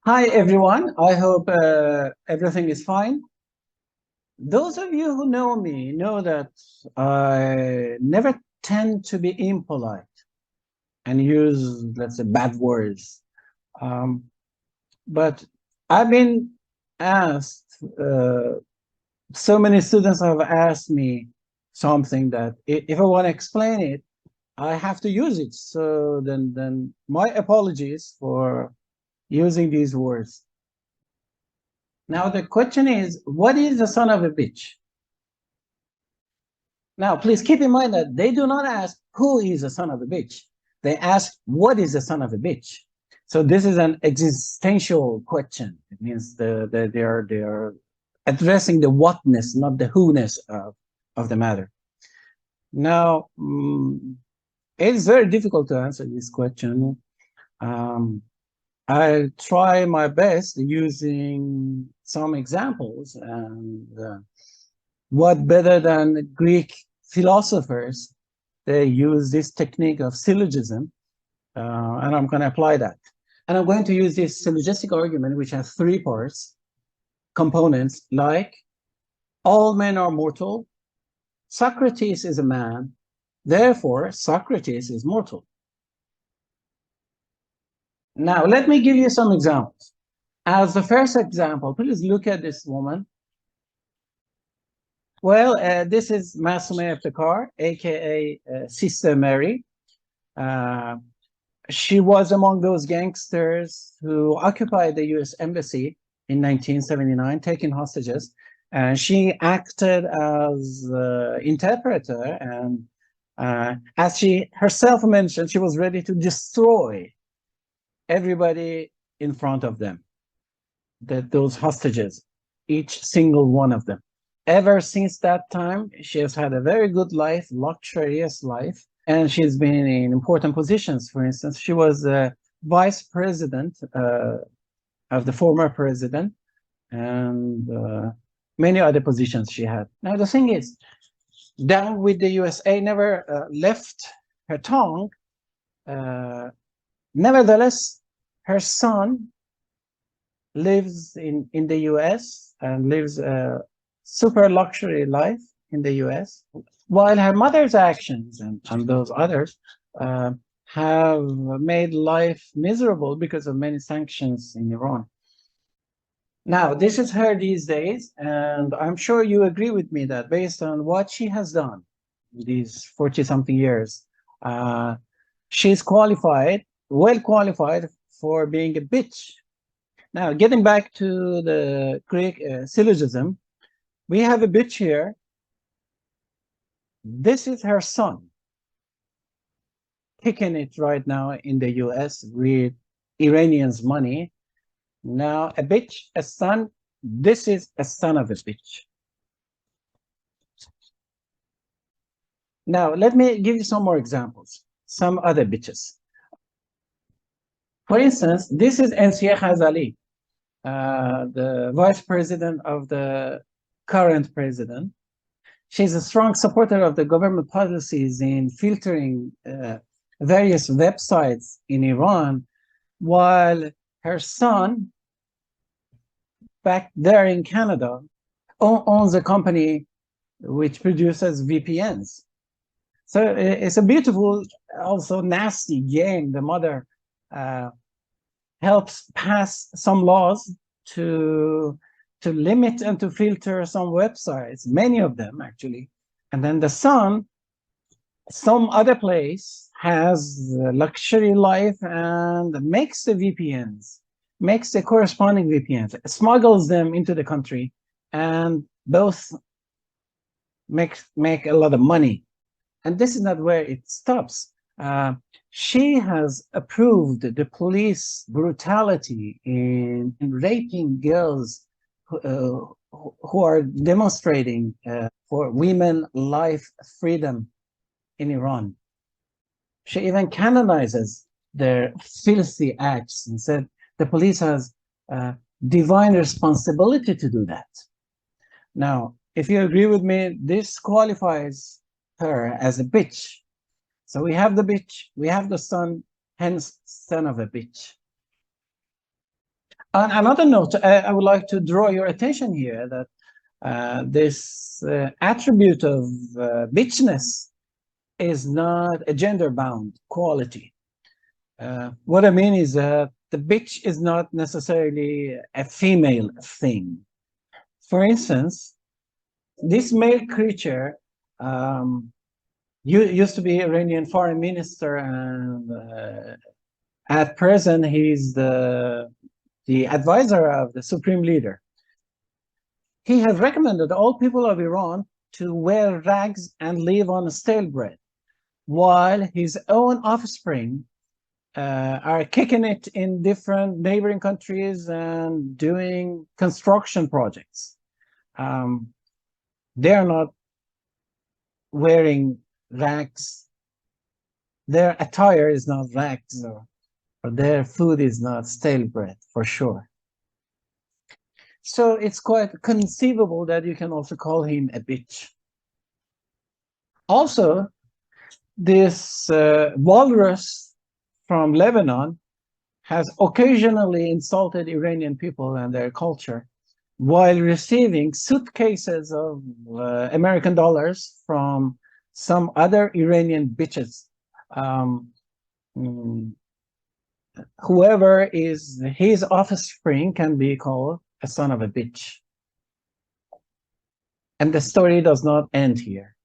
Hi, everyone. I hope everything is fine. Those of you who know me know that I never tend to be impolite and use, let's say, bad words. Um, but I've been asked, so many students have asked me something that if I want to explain it, I have to use it. So then my apologies for using these words. Now, the question is, what is the son of a bitch? Now, please keep in mind that they do not ask who is the son of a bitch. They ask, what is the son of a bitch? So this is an existential question. It means they are addressing the whatness, not the who-ness of the matter. Now, it's very difficult to answer this question. I try my best using some examples, and what better than Greek philosophers? They use this technique of syllogism, and I'm going to apply that. And I'm going to use this syllogistic argument, which has three parts, components, like all men are mortal, Socrates is a man, therefore Socrates is mortal. Now, let me give you some examples. As the first example, please look at this woman. Well, this is Masume Eftekar, aka Sister Mary. She was among those gangsters who occupied the US Embassy in 1979, taking hostages. And she acted as interpreter, and as she herself mentioned, she was ready to destroy everybody in front of them, those hostages, each single one of them. Ever since that time, she has had a very good life, luxurious life, and she's been in important positions. For instance, she was vice president of the former president, and many other positions she had. Now, the thing is, down with the USA never left her tongue. Nevertheless, her son lives in the US and lives a super luxury life in the US, while her mother's actions and those others have made life miserable because of many sanctions in Iran. Now, this is her these days, and I'm sure you agree with me that based on what she has done these 40-something years, she's qualified, well qualified for being a bitch. Now, getting back to the Greek syllogism, we have a bitch here. This is her son, kicking it right now in the US with Iranians' money. Now, a bitch, a son, this is a son of a bitch. Now, let me give you some more examples, some other bitches. For instance, this is Ensieh Khazali, the vice president of the current president. She's a strong supporter of the government policies in filtering various websites in Iran, while her son, back there in Canada, owns a company which produces VPNs. So it's a beautiful, also nasty game. The mother helps pass some laws to limit and to filter some websites, many of them actually. And then the son, some other place, has a luxury life and makes the VPNs, makes the corresponding VPNs, smuggles them into the country, and both make a lot of money. And this is not where it stops. She has approved the police brutality in raping girls who are demonstrating for women life freedom in Iran. She even canonizes their filthy acts and said the police has divine responsibility to do that. Now, if you agree with me, this qualifies her as a bitch. So we have the bitch, we have the son, hence son of a bitch. On another note, I would like to draw your attention here that this attribute of bitchness is not a gender-bound quality. What I mean is that the bitch is not necessarily a female thing. For instance, this male creature used to be Iranian foreign minister, and at present he's the advisor of the supreme leader. He has recommended all people of Iran to wear rags and live on stale bread, while his own offspring are kicking it in different neighboring countries and doing construction projects. They are not wearing rags. Their attire is not rags, or their food is not stale bread, for sure. So it's quite conceivable that you can also call him a bitch. Also, this walrus from Lebanon has occasionally insulted Iranian people and their culture while receiving suitcases of American dollars from some other Iranian bitches. Whoever is his offspring can be called a son of a bitch. And the story does not end here.